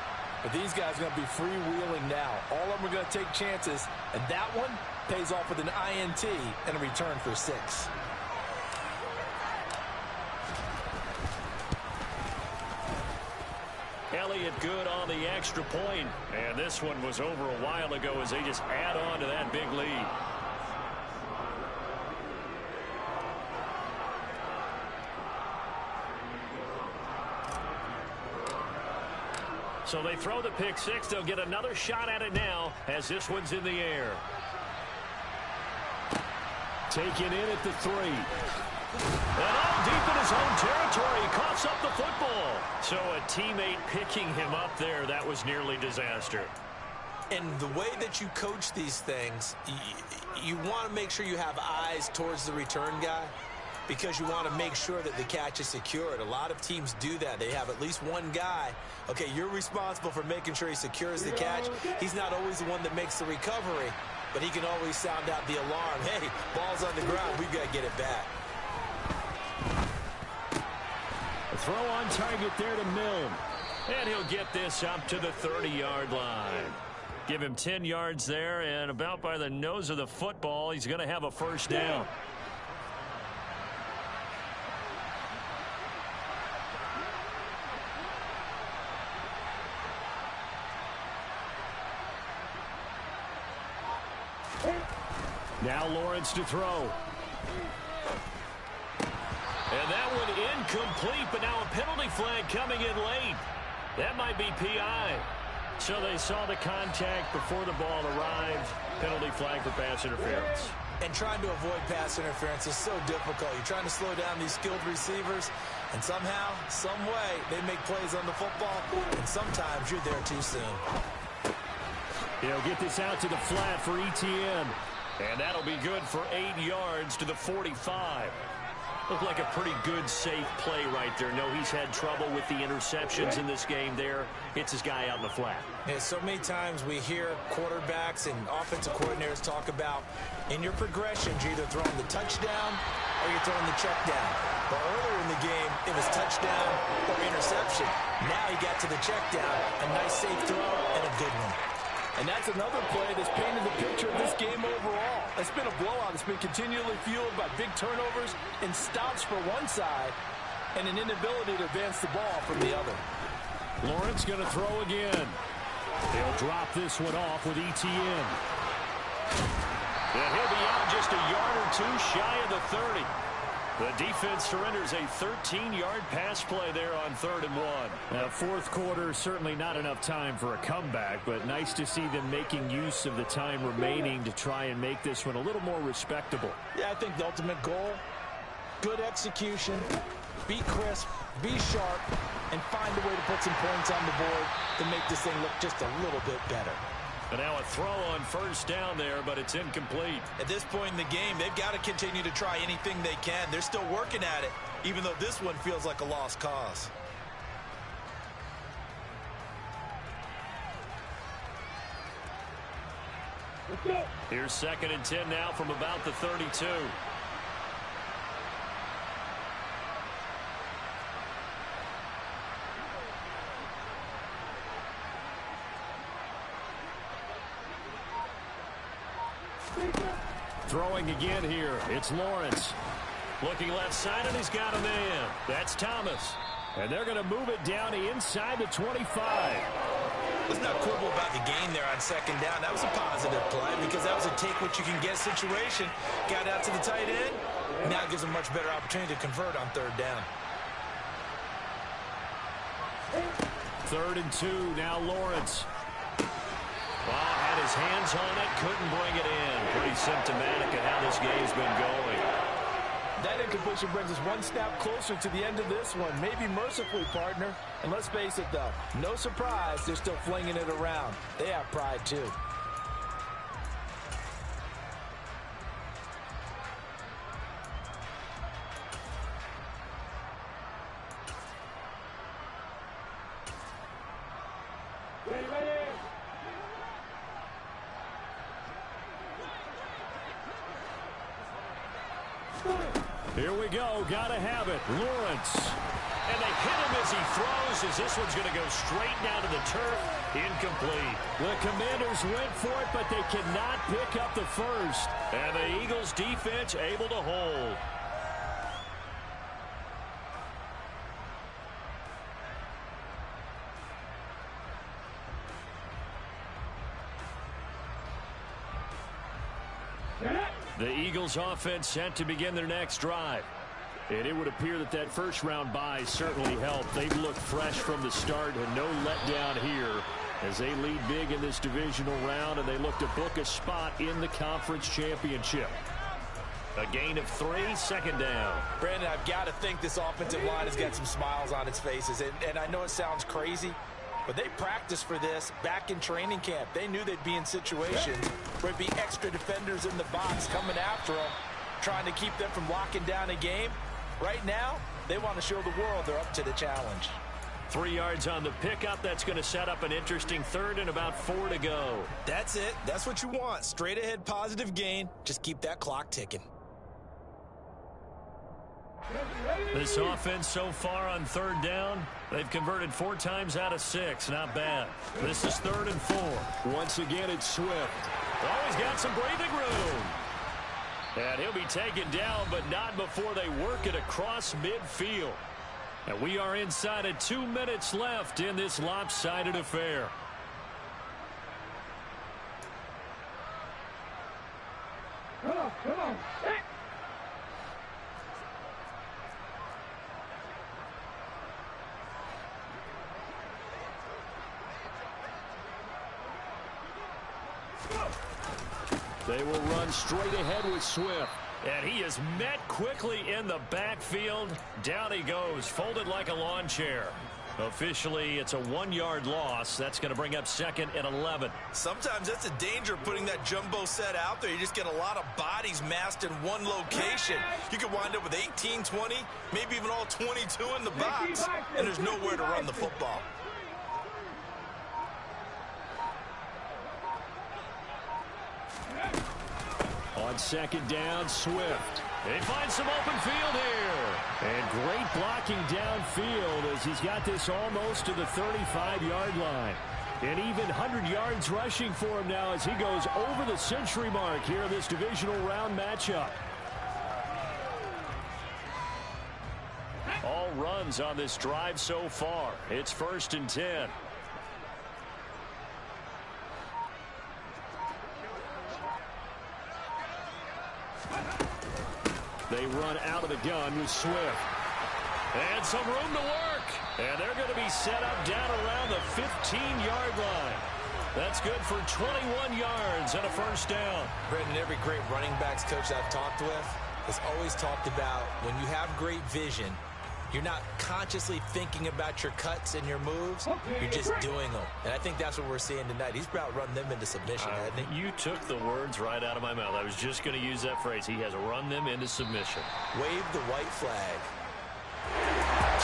But these guys are going to be freewheeling now. All of them are going to take chances, and that one pays off with an INT and a return for 6. Elliott good on the extra point, and this one was over a while ago as they just add on to that big lead. So they throw the pick-6. They'll get another shot at it now as this one's in the air. Taken in at the 3. And all deep in his own territory. He coughs up the football. So a teammate picking him up there, that was nearly disaster. And the way that you coach these things, you want to make sure you have eyes towards the return guy because you want to make sure that the catch is secured. A lot of teams do that. They have at least one guy. Okay, you're responsible for making sure he secures the catch. He's not always the one that makes the recovery, but he can always sound out the alarm. Hey, ball's on the ground. We've got to get it back. A throw on target there to Milne. And he'll get this up to the 30-yard line. Give him 10 yards there, and about by the nose of the football, he's going to have a first down. Now Lawrence to throw. And that one incomplete, but now a penalty flag coming in late. That might be PI. So they saw the contact before the ball arrived. Penalty flag for pass interference. And trying to avoid pass interference is so difficult. You're trying to slow down these skilled receivers, and somehow, some way, they make plays on the football, and sometimes you're there too soon. He'll get this out to the flat for ETN. And that'll be good for 8 yards to the 45. Looked like a pretty good, safe play right there. No, he's had trouble with the interceptions in this game there. Hits his guy out in the flat. Yeah, so many times we hear quarterbacks and offensive coordinators talk about in your progressions, you're either throwing the touchdown or you're throwing the check down. But earlier in the game, it was touchdown or interception. Now he got to the check down. A nice, safe throw and a good one. And that's another play that's painted the picture of this game overall. It's been a blowout. It's been continually fueled by big turnovers and stops for one side and an inability to advance the ball from the other. Lawrence going to throw again. They'll drop this one off with ETN. And he'll be out just a yard or two shy of the 30. The defense surrenders a 13-yard pass play there on 3rd and 1. Fourth quarter, certainly not enough time for a comeback, but nice to see them making use of the time remaining to try and make this one a little more respectable. Yeah, I think the ultimate goal, good execution, be crisp, be sharp, and find a way to put some points on the board to make this thing look just a little bit better. And now a throw on 1st down there, but it's incomplete. At this point in the game, they've got to continue to try anything they can. They're still working at it, even though this one feels like a lost cause. Here's 2nd and 10 now from about the 32. Throwing again here. It's Lawrence. Looking left side, and he's got a man. That's Thomas. And they're going to move it down inside the 25. Let's not quibble about the gain there on 2nd down. That was a positive play because that was a take-what-you-can-get situation. Got out to the tight end. Now gives them much better opportunity to convert on 3rd down. 3rd and 2. Now Lawrence. Wow, had his hands on it, couldn't bring it in. Pretty symptomatic of how this game's been going. That incompletion brings us one snap closer to the end of this one. Maybe mercifully, partner. And let's face it, though, no surprise, they're still flinging it around. They have pride, too. Here we go. Gotta have it. Lawrence. And they hit him as he throws, as this one's going to go straight down to the turf. Incomplete. The Commanders went for it, but they cannot pick up the first. And the Eagles defense able to hold. The Eagles offense set to begin their next drive. And it would appear that that first-round bye certainly helped. They've looked fresh from the start and no letdown here as they lead big in this divisional round, and they look to book a spot in the conference championship. A gain of 3, 2nd down. Brandon, I've got to think this offensive line has got some smiles on its faces. And I know it sounds crazy, but they practiced for this back in training camp. They knew they'd be in situations where it'd be extra defenders in the box coming after them, trying to keep them from locking down a game. Right now, they want to show the world they're up to the challenge. 3 yards on the pickup. That's going to set up an interesting 3rd and about 4 to go. That's it. That's what you want. Straight ahead positive gain. Just keep that clock ticking. This offense so far on 3rd down, they've converted 4 times out of 6. Not bad. This is 3rd and 4. Once again, it's Swift. Oh, he's got some breathing room. And he'll be taken down, but not before they work it across midfield. And we are inside of 2 minutes left in this lopsided affair. They will run straight ahead with Swift. And he is met quickly in the backfield. Down he goes, folded like a lawn chair. Officially, it's a 1-yard loss. That's going to bring up 2nd and 11. Sometimes that's the danger of putting that jumbo set out there. You just get a lot of bodies massed in one location. You could wind up with 18, 20, maybe even all 22 in the box, and there's nowhere to run the football. On 2nd down, Swift. They find some open field here. And great blocking downfield as he's got this almost to the 35-yard line. And even 100 yards rushing for him now as he goes over the century mark here in this divisional round matchup. All runs on this drive so far. It's 1st and 10. They run out of the gun with Swift. And some room to work. And they're going to be set up down around the 15-yard line. That's good for 21 yards and a 1st down. Brendan, every great running backs coach I've talked with has always talked about when you have great vision, you're not consciously thinking about your cuts and your moves. You're just doing them. And I think that's what we're seeing tonight. He's about run them into submission, hasn't he? You took the words right out of my mouth. I was just going to use that phrase. He has run them into submission. Wave the white flag.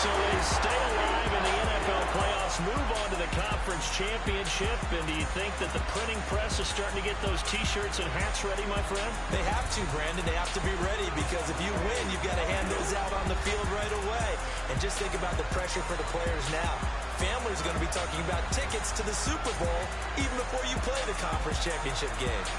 So they stay alive in the NFL playoffs, move on to the conference championship. And do you think that the printing press is starting to get those T-shirts and hats ready, my friend? They have to, Brandon. They have to be ready because if you win, you've got to hand those out on the field right away. And just think about the pressure for the players now. Families are going to be talking about tickets to the Super Bowl even before you play the conference championship game.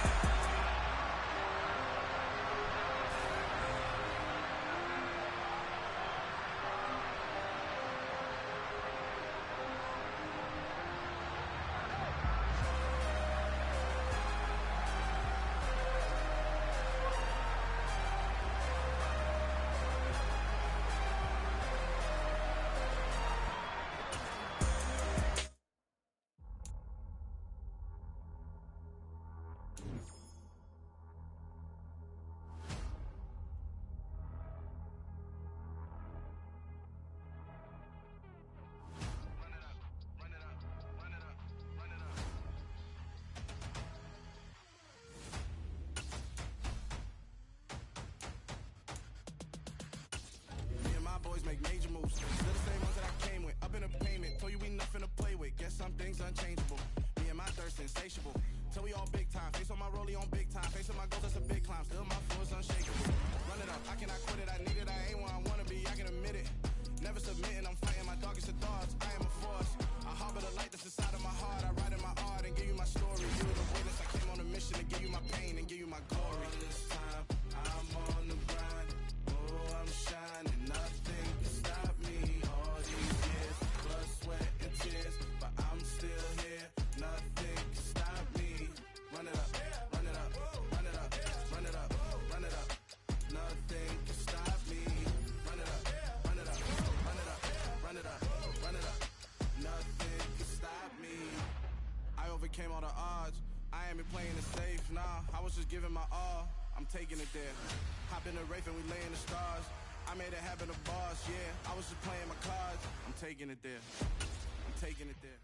Make major moves. Still the same ones that I came with. Up in a payment. Told you we nothing to play with. Guess some things unchangeable. Me and my thirst insatiable. Till we all big time. Face on my rollie on big time. Face on my goals, that's a big climb. Still my flow is unshakable. Run it up. I cannot quit it. I need it. I ain't where I wanna be. I can admit it. Never submitting. I'm fighting my dog. It's a dogs. I am a force. I harbor the light that's inside of my heart. I write in my art and give you my story. You were the witness. I came on a mission to give you my pain and give you my glory. All this time, I'm on the grind. Oh, I'm shining. Nothing can stop me. All these years, blood, sweat, and tears, but I'm still here. Nothing can stop me. Run it up, run it up, run it up, run it up, run it up. Nothing can stop me. Run it up, run it up, run it up, run it up, run it up. Nothing can stop me. I overcame all the odds. I ain't been playing it safe, nah. I was just giving my all. I'm taking it there. Hop in the Wraith and we lay in the stars. I made it happen, a boss, yeah. I was just playing my cards. I'm taking it there. I'm taking it there.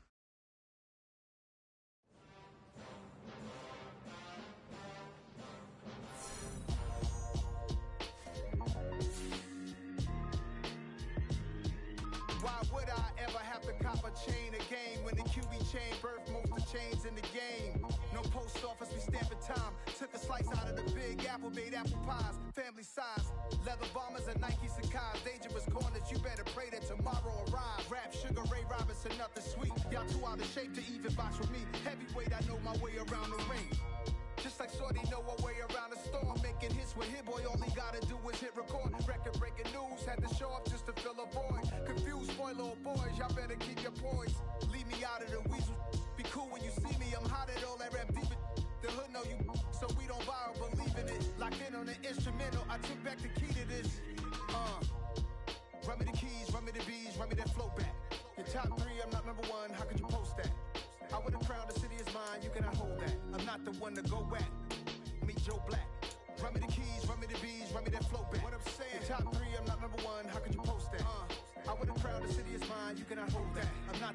Why would I ever have to cop a chain again when the QB chain birthed most of chains in the game? No post office, we stamping time. Took a slice out of the big apple, made apple pies, family size. Leather bombers and Nike Sakai's. Dangerous corners, you better pray that tomorrow arrives. Rap, Sugar Ray Robinson, nothing sweet. Y'all too out of shape to even box with me. Heavyweight, I know my way around the ring. Just like Shorty know her way around the storm. Making hits with Hit Boy, all he gotta do is hit record. Record breaking news, had to show up just to fill a void. Confused, spoiled little boys, y'all better keep your poise. Leave me out of the weasel. Be cool when you see me, I'm hot at all that rap deep. The hood know you, so we don't borrow, believe in it. Locked in on the instrumental, I took back the key to this. Run me the keys, run me the bees, run me that flow back. Your top 3, I'm not number 1, how could you post that? I would've crowned the city is mine, you cannot hold that. I'm not the one to go back. Me Joe Black. Run me the keys, run me the bees, run me that flow back. What I'm saying, top 3, I'm not number 1, how could you post that? I would have crowned the city is mine, you cannot hold that. I'm not